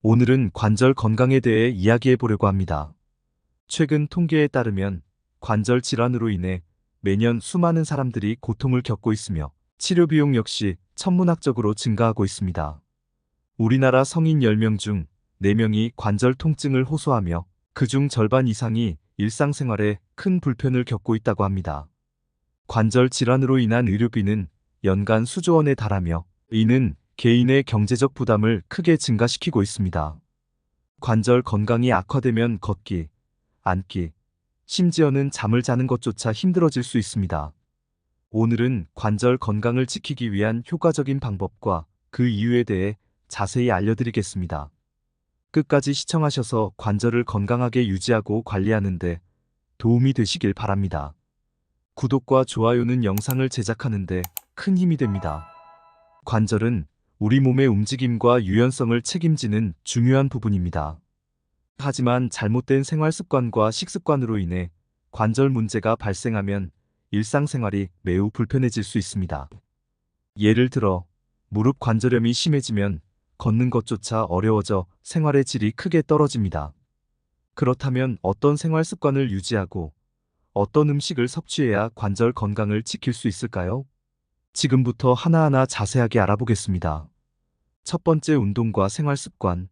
오늘은 관절 건강에 대해 이야기해 보려고 합니다. 최근 통계에 따르면 관절 질환으로 인해 매년 수많은 사람들이 고통을 겪고 있으며 치료 비용 역시 천문학적으로 증가하고 있습니다. 우리나라 성인 10명 중 4명이 관절 통증을 호소하며 그중 절반 이상이 일상생활에 큰 불편을 겪고 있다고 합니다. 관절 질환으로 인한 의료비는 연간 수조 원에 달하며 이는 개인의 경제적 부담을 크게 증가시키고 있습니다. 관절 건강이 악화되면 걷기, 앉기, 심지어는 잠을 자는 것조차 힘들어질 수 있습니다. 오늘은 관절 건강을 지키기 위한 효과적인 방법과 그 이유에 대해 자세히 알려드리겠습니다. 끝까지 시청하셔서 관절을 건강하게 유지하고 관리하는 데 도움이 되시길 바랍니다. 구독과 좋아요는 영상을 제작하는 데 큰 힘이 됩니다. 관절은 우리 몸의 움직임과 유연성을 책임지는 중요한 부분입니다. 하지만 잘못된 생활 습관과 식습관으로 인해 관절 문제가 발생하면 일상생활이 매우 불편해질 수 있습니다. 예를 들어 무릎 관절염이 심해지면 걷는 것조차 어려워져 생활의 질이 크게 떨어집니다. 그렇다면 어떤 생활 습관을 유지하고 어떤 음식을 섭취해야 관절 건강을 지킬 수 있을까요? 지금부터 하나하나 자세하게 알아보겠습니다. 첫 번째, 운동과 생활 습관.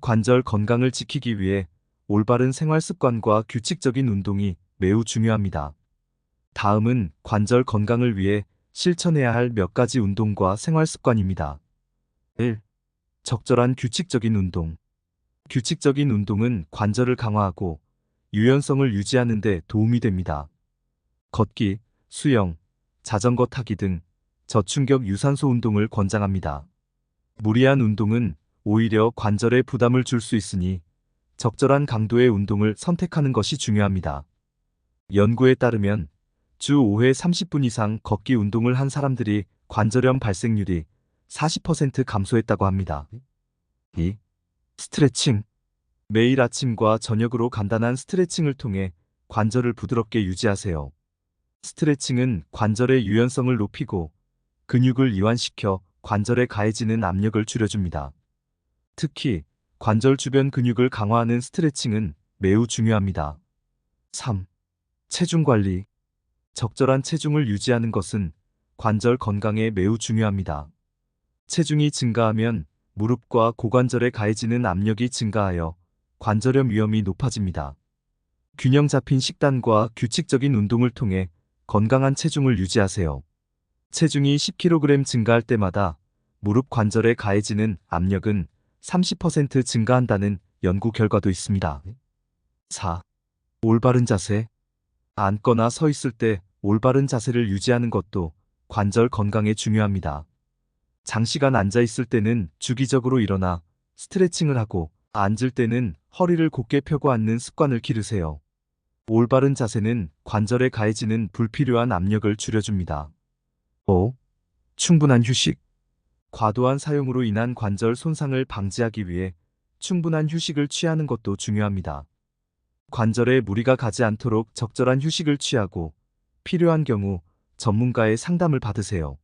관절 건강을 지키기 위해 올바른 생활 습관과 규칙적인 운동이 매우 중요합니다. 다음은 관절 건강을 위해 실천해야 할 몇 가지 운동과 생활 습관입니다. 1. 적절한 규칙적인 운동. 규칙적인 운동은 관절을 강화하고 유연성을 유지하는 데 도움이 됩니다. 걷기, 수영, 자전거 타기 등 저충격 유산소 운동을 권장합니다. 무리한 운동은 오히려 관절에 부담을 줄 수 있으니 적절한 강도의 운동을 선택하는 것이 중요합니다. 연구에 따르면 주 5회 30분 이상 걷기 운동을 한 사람들이 관절염 발생률이 40% 감소했다고 합니다. 2. 스트레칭. 매일 아침과 저녁으로 간단한 스트레칭을 통해 관절을 부드럽게 유지하세요. 스트레칭은 관절의 유연성을 높이고 근육을 이완시켜 관절에 가해지는 압력을 줄여줍니다. 특히 관절 주변 근육을 강화하는 스트레칭은 매우 중요합니다. 3. 체중 관리. 적절한 체중을 유지하는 것은 관절 건강에 매우 중요합니다. 체중이 증가하면 무릎과 고관절에 가해지는 압력이 증가하여 관절염 위험이 높아집니다. 균형 잡힌 식단과 규칙적인 운동을 통해 건강한 체중을 유지하세요. 체중이 10kg 증가할 때마다 무릎 관절에 가해지는 압력은 30% 증가한다는 연구 결과도 있습니다. 4. 올바른 자세. 앉거나 서 있을 때 올바른 자세를 유지하는 것도 관절 건강에 중요합니다. 장시간 앉아 있을 때는 주기적으로 일어나 스트레칭을 하고 앉을 때는 허리를 곧게 펴고 앉는 습관을 기르세요. 올바른 자세는 관절에 가해지는 불필요한 압력을 줄여줍니다. 5. 충분한 휴식. 과도한 사용으로 인한 관절 손상을 방지하기 위해 충분한 휴식을 취하는 것도 중요합니다. 관절에 무리가 가지 않도록 적절한 휴식을 취하고 필요한 경우 전문가의 상담을 받으세요.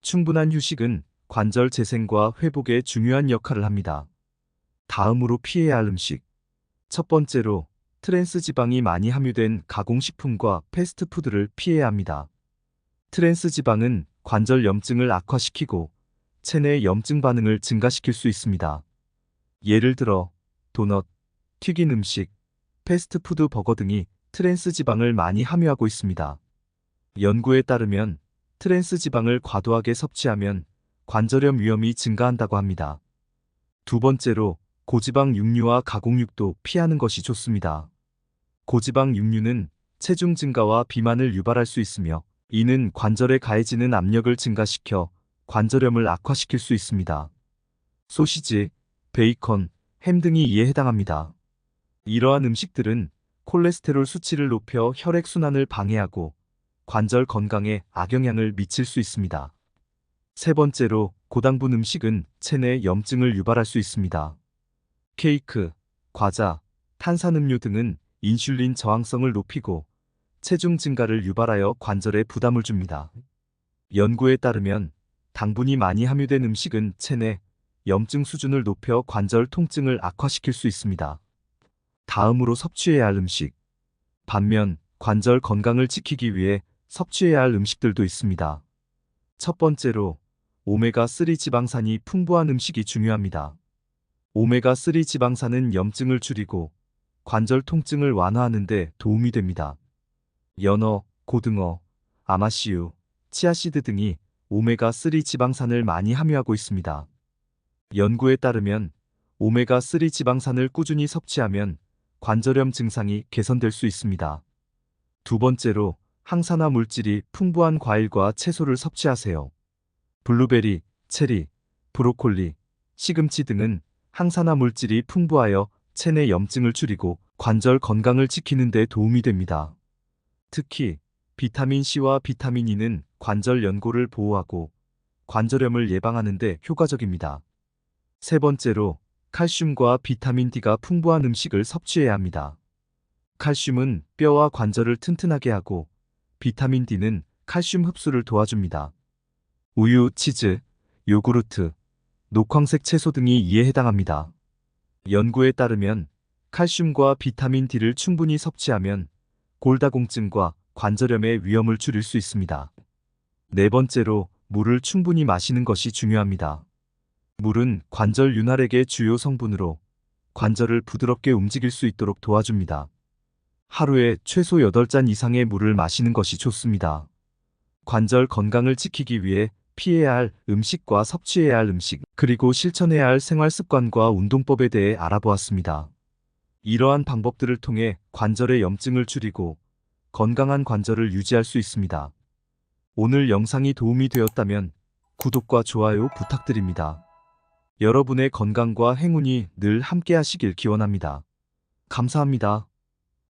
충분한 휴식은 관절 재생과 회복에 중요한 역할을 합니다. 다음으로 피해야 할 음식. 첫 번째로 트랜스 지방이 많이 함유된 가공식품과 패스트푸드를 피해야 합니다. 트랜스 지방은 관절 염증을 악화시키고 체내 염증 반응을 증가시킬 수 있습니다. 예를 들어 도넛, 튀긴 음식, 패스트푸드 버거 등이 트랜스 지방을 많이 함유하고 있습니다. 연구에 따르면 트랜스 지방을 과도하게 섭취하면 관절염 위험이 증가한다고 합니다. 두 번째로 고지방 육류와 가공육도 피하는 것이 좋습니다. 고지방 육류는 체중 증가와 비만을 유발할 수 있으며 이는 관절에 가해지는 압력을 증가시켜 관절염을 악화시킬 수 있습니다. 소시지, 베이컨, 햄 등이 이에 해당합니다. 이러한 음식들은 콜레스테롤 수치를 높여 혈액순환을 방해하고 관절 건강에 악영향을 미칠 수 있습니다. 세 번째로 고당분 음식은 체내 염증을 유발할 수 있습니다. 케이크, 과자, 탄산음료 등은 인슐린 저항성을 높이고 체중 증가를 유발하여 관절에 부담을 줍니다. 연구에 따르면 당분이 많이 함유된 음식은 체내 염증 수준을 높여 관절 통증을 악화시킬 수 있습니다. 다음으로 섭취해야 할 음식. 반면 관절 건강을 지키기 위해 섭취해야 할 음식들도 있습니다. 첫 번째로 오메가3 지방산이 풍부한 음식이 중요합니다. 오메가3 지방산은 염증을 줄이고 관절 통증을 완화하는 데 도움이 됩니다. 연어, 고등어, 아마씨유, 치아씨드 등이 오메가3 지방산을 많이 함유하고 있습니다. 연구에 따르면 오메가3 지방산을 꾸준히 섭취하면 관절염 증상이 개선될 수 있습니다. 두 번째로 항산화 물질이 풍부한 과일과 채소를 섭취하세요. 블루베리, 체리, 브로콜리, 시금치 등은 항산화 물질이 풍부하여 체내 염증을 줄이고 관절 건강을 지키는 데 도움이 됩니다. 특히 비타민C와 비타민 E는 관절 연골을 보호하고 관절염을 예방하는 데 효과적입니다. 세 번째로 칼슘과 비타민 D가 풍부한 음식을 섭취해야 합니다. 칼슘은 뼈와 관절을 튼튼하게 하고 비타민 D는 칼슘 흡수를 도와줍니다. 우유, 치즈, 요구르트, 녹황색 채소 등이 이에 해당합니다. 연구에 따르면 칼슘과 비타민 D를 충분히 섭취하면 골다공증과 관절염의 위험을 줄일 수 있습니다. 네 번째로 물을 충분히 마시는 것이 중요합니다. 물은 관절 윤활액의 주요 성분으로 관절을 부드럽게 움직일 수 있도록 도와줍니다. 하루에 최소 8잔 이상의 물을 마시는 것이 좋습니다. 관절 건강을 지키기 위해 피해야 할 음식과 섭취해야 할 음식, 그리고 실천해야 할 생활 습관과 운동법에 대해 알아보았습니다. 이러한 방법들을 통해 관절의 염증을 줄이고 건강한 관절을 유지할 수 있습니다. 오늘 영상이 도움이 되었다면 구독과 좋아요 부탁드립니다. 여러분의 건강과 행운이 늘 함께 하시길 기원합니다. 감사합니다.